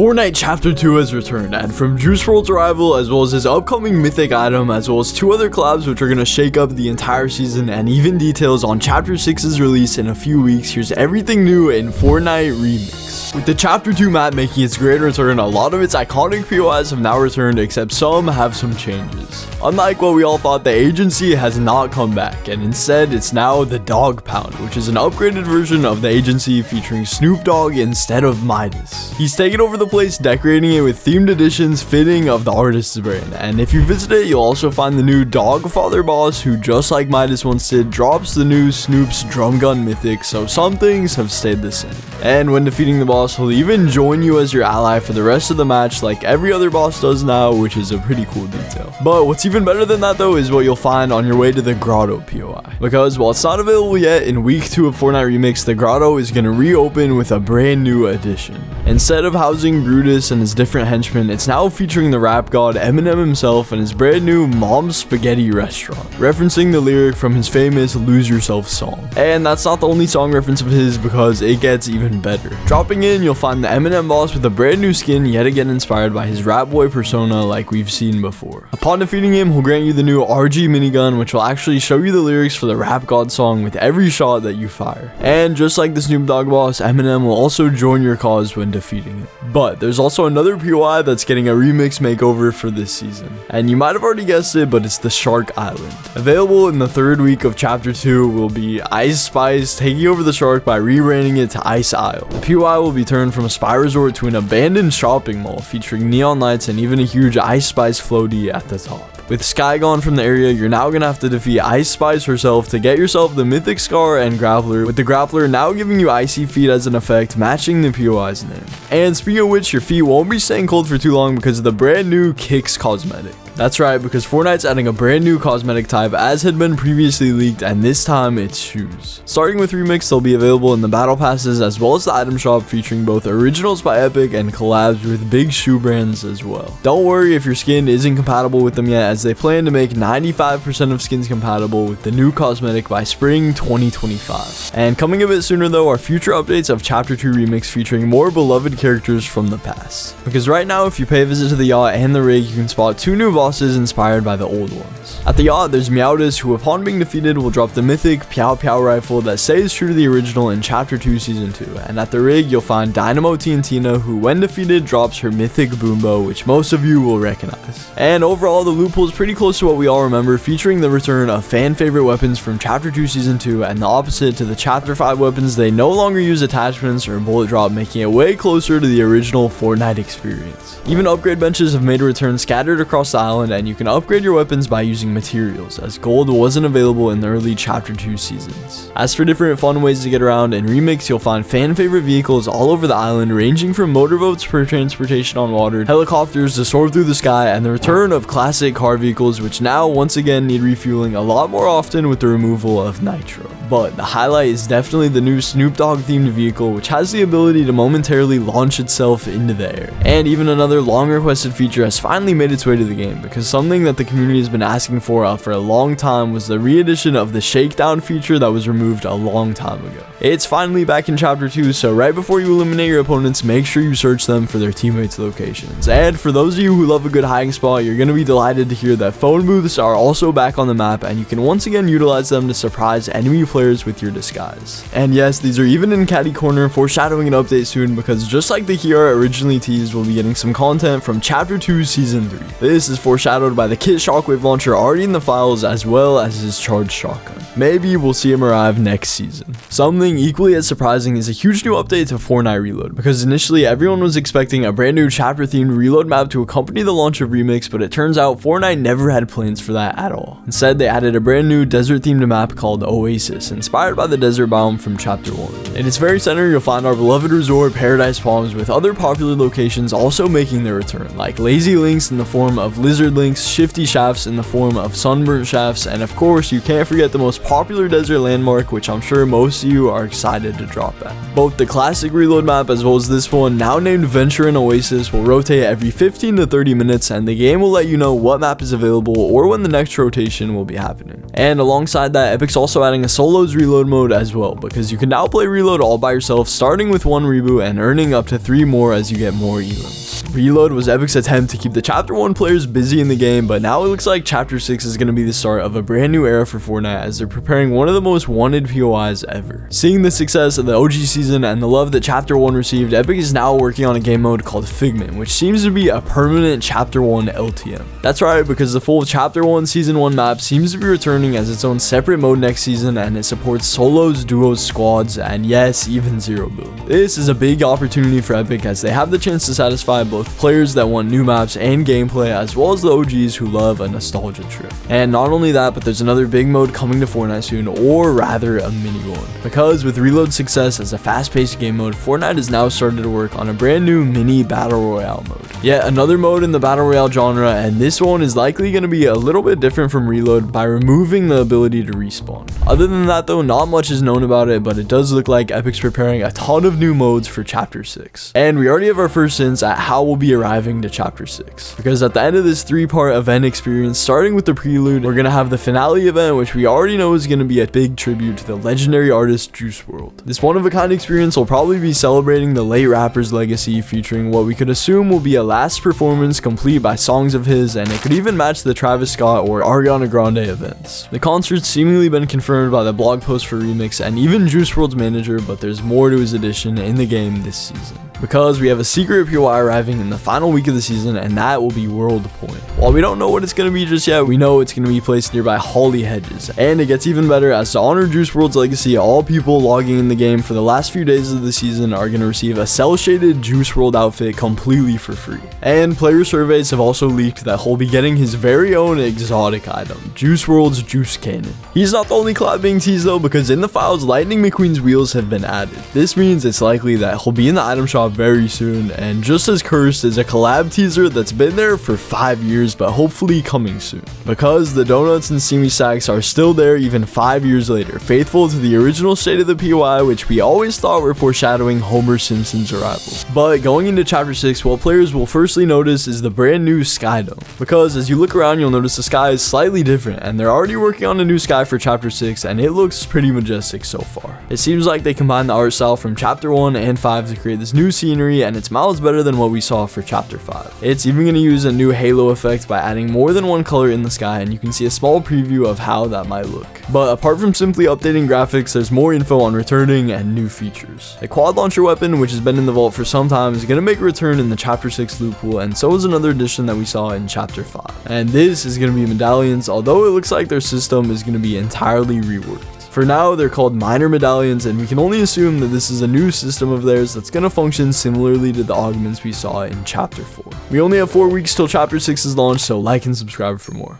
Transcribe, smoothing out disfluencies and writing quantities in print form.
Fortnite Chapter 2 has returned, and from Juice WRLD's arrival, as well as his upcoming mythic item, as well as 2 other collabs which are going to shake up the entire season, and even details on Chapter 6's release in a few weeks, here's everything new in Fortnite REMIX. With the Chapter 2 map making its grand return, a lot of its iconic POIs have now returned, except some have some changes. Unlike what we all thought, the agency has not come back, and instead it's now the Dog Pound, which is an upgraded version of the agency featuring Snoop Dogg instead of Meowdas. He's taken over the place, decorating it with themed editions fitting of the artist's brand, and if you visit it, you'll also find the new Dog Father boss, who just like Meowdas once did, drops the new Snoop's drum gun mythic, so some things have stayed the same. And when defeating the boss, he'll even join you as your ally for the rest of the match like every other boss does now, which is a pretty cool detail. But what's even better than that though is what you'll find on your way to the Grotto POI, because while it's not available yet, in week 2 of Fortnite REMIX, the Grotto is going to reopen with a brand new addition. Instead of housing Brutus and his different henchmen, it's now featuring the rap god Eminem himself and his brand new Mom's Spaghetti restaurant, referencing the lyric from his famous Lose Yourself song. And that's not the only song reference of his, because it gets even better. Dropping in, you'll find the Eminem boss with a brand new skin, yet again inspired by his rap boy persona like we've seen before. Upon defeating him, he'll grant you the new RG minigun, which will actually show you the lyrics for the rap god song with every shot that you fire. And just like the Snoop Dogg boss, Eminem will also join your cause when defeating it. But there's also another POI that's getting a remix makeover for this season, and you might have already guessed it, but it's the Shark Island. Available in the 3rd week of Chapter 2 will be Ice Spice taking over the shark by rebranding it to Ice Isle. The POI will be turned from a spa resort to an abandoned shopping mall featuring neon lights and even a huge Ice Spice floaty at the top. With Sky gone from the area, you're now gonna have to defeat Ice Spice herself to get yourself the Mythic Scar and Grappler, with the Grappler now giving you Icy Feet as an effect, matching the POI's name. And speaking of which, your feet won't be staying cold for too long because of the brand new Kicks cosmetic. That's right, because Fortnite's adding a brand new cosmetic type as had been previously leaked, and this time it's shoes. Starting with Remix, they'll be available in the battle passes as well as the item shop, featuring both originals by Epic and collabs with big shoe brands as well. Don't worry if your skin isn't compatible with them yet, as they plan to make 95% of skins compatible with the new cosmetic by spring 2025. And coming a bit sooner though are future updates of Chapter 2 Remix featuring more beloved characters from the past. Because right now, if you pay a visit to the yacht and the rig, you can spot 2 new bosses inspired by the old ones. At the yacht, there's Meowdas, who upon being defeated will drop the mythic Pow Pow rifle that stays true to the original in Chapter 2 Season 2. And at the rig, you'll find Dynamo Tina, who when defeated drops her mythic Boombo, which most of you will recognize. And overall, the loot pool is pretty close to what we all remember, featuring the return of fan favorite weapons from Chapter 2 Season 2, and the opposite to the Chapter 5 weapons, they no longer use attachments or bullet drop, making it way closer to the original Fortnite experience. Even upgrade benches have made a return scattered across the island, and you can upgrade your weapons by using materials, as gold wasn't available in the early Chapter 2 seasons. As for different fun ways to get around, in Remix you'll find fan favorite vehicles all over the island, ranging from motorboats for transportation on water, helicopters to soar through the sky, and the return of classic car vehicles, which now once again need refueling a lot more often with the removal of nitro. But the highlight is definitely the new Snoop Dogg themed vehicle, which has the ability to momentarily launch itself into the air. And even another long requested feature has finally made its way to the game, because something that the community has been asking for a long time was the re-edition of the shakedown feature that was removed a long time ago. It's finally back in Chapter 2, so right before you eliminate your opponents, make sure you search them for their teammates' locations. And for those of you who love a good hiding spot, you're going to be delighted to hear that phone booths are also back on the map, and you can once again utilize them to surprise enemy players with your disguise. And yes, these are even in Caddy Corner, foreshadowing an update soon, because just like the Kiara originally teased, we'll be getting some content from Chapter 2 Season 3. This is foreshadowed by the Kit Shockwave launcher already in the files, as well as his charged shotgun. Maybe we'll see him arrive next season. Something equally as surprising is a huge new update to Fortnite Reload, because initially everyone was expecting a brand new chapter themed reload map to accompany the launch of Remix, but it turns out Fortnite never had plans for that at all. Instead, they added a brand new desert themed map called Oasis, inspired by the desert biome from Chapter 1. In its very center, you'll find our beloved resort Paradise Palms, with other popular locations also making their return, like Lazy Links in the form of Lizard Links, Shifty Shafts in the form of Sunburnt Shafts, and of course you can't forget the most popular desert landmark, which I'm sure most of you are are excited to drop at. Both the classic reload map as well as this one, now named Venture and Oasis, will rotate every 15 to 30 minutes, and the game will let you know what map is available or when the next rotation will be happening. And alongside that, Epic's also adding a solos reload mode as well, because you can now play reload all by yourself, starting with 1 reboot and earning up to 3 more as you get more elims. Reload was Epic's attempt to keep the Chapter 1 players busy in the game, but now it looks like Chapter 6 is going to be the start of a brand new era for Fortnite, as they're preparing one of the most wanted POIs ever. Seeing the success of the OG season and the love that Chapter 1 received, Epic is now working on a game mode called Figment, which seems to be a permanent Chapter 1 LTM. That's right, because the full Chapter 1 Season 1 map seems to be returning as its own separate mode next season, and it supports solos, duos, squads, and yes, even zero build. This is a big opportunity for Epic, as they have the chance to satisfy both players that want new maps and gameplay, as well as the OGs who love a nostalgia trip. And not only that, but there's another big mode coming to Fortnite soon, or rather a mini one. Because with Reload's success as a fast-paced game mode, Fortnite has now started to work on a brand new mini battle royale mode. Yet another mode in the battle royale genre, and this one is likely going to be a little bit different from Reload by removing the ability to respawn. Other than that though, not much is known about it, but it does look like Epic's preparing a ton of new modes for Chapter 6. And we already have our first hints at how we'll be arriving to Chapter 6. Because at the end of this 3-part event experience, starting with the prelude, we're going to have the finale event, which we already know is going to be a big tribute to the legendary artist Juice WRLD. This one-of-a-kind experience will probably be celebrating the late rapper's legacy, featuring what we could assume will be a last performance complete by songs of his, and it could even match the Travis Scott or Ariana Grande events. The concert's seemingly been confirmed by the blog post for REMIX and even Juice WRLD's manager, but there's more to his addition in the game this season. Because we have a secret POI arriving in the final week of the season, and that will be World Point. While we don't know what it's going to be just yet, we know it's going to be placed nearby Holly Hedges. And it gets even better, as to honor Juice WRLD's legacy, all people logging in the game for the last few days of the season are going to receive a cel-shaded Juice WRLD outfit completely for free. And player surveys have also leaked that he'll be getting his very own exotic item, Juice WRLD's Juice Cannon. He's not the only collab being teased though, because in the files, Lightning McQueen's wheels have been added. This means it's likely that he'll be in the item shop very soon, and just as cursed is a collab teaser that's been there for 5 years, but hopefully coming soon. Because the donuts and steamy sacks are still there even 5 years later, faithful to the original state of the POI, which we always thought were foreshadowing Homer Simpson's arrival. But going into Chapter 6, what players will firstly notice is the brand new Sky Dome. Because as you look around, you'll notice the sky is slightly different, and they're already working on a new sky for Chapter 6, and it looks pretty majestic so far. It seems like they combined the art style from Chapter 1 and 5 to create this new scenery, and it's miles better than what we saw for Chapter 5. It's even going to use a new halo effect by adding more than one color in the sky, and you can see a small preview of how that might look. But apart from simply updating graphics, there's more info on returning and new features. A quad launcher weapon, which has been in the vault for some time, is going to make a return in the Chapter 6 loot pool, and so is another addition that we saw in Chapter 5. And this is going to be medallions, although it looks like their system is going to be entirely reworked. For now, they're called minor medallions, and we can only assume that this is a new system of theirs that's going to function similarly to the augments we saw in Chapter 4. We only have 4 weeks till Chapter 6 is launched, so like and subscribe for more.